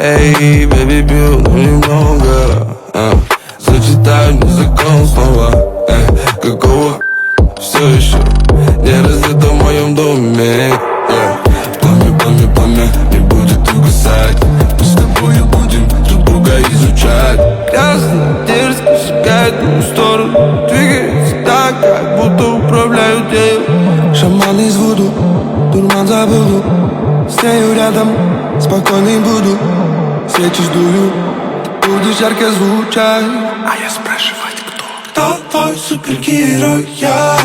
Эй, baby, пил, но немного Зачитаю мне закон снова какого все еще не развито в моем доме Пламя, пламя, пламя не будет угасать. Мы с тобою будем друг друга изучать. Грязно, дерзко шагает в мою сторону, двигается так, как будто управляют ею. Шаман из Вуду, дурман забуду. С нею рядом, спокойный буду. Свечи сдую, будешь ярко звучать. А я спрашивать, кто твой супергерой? Я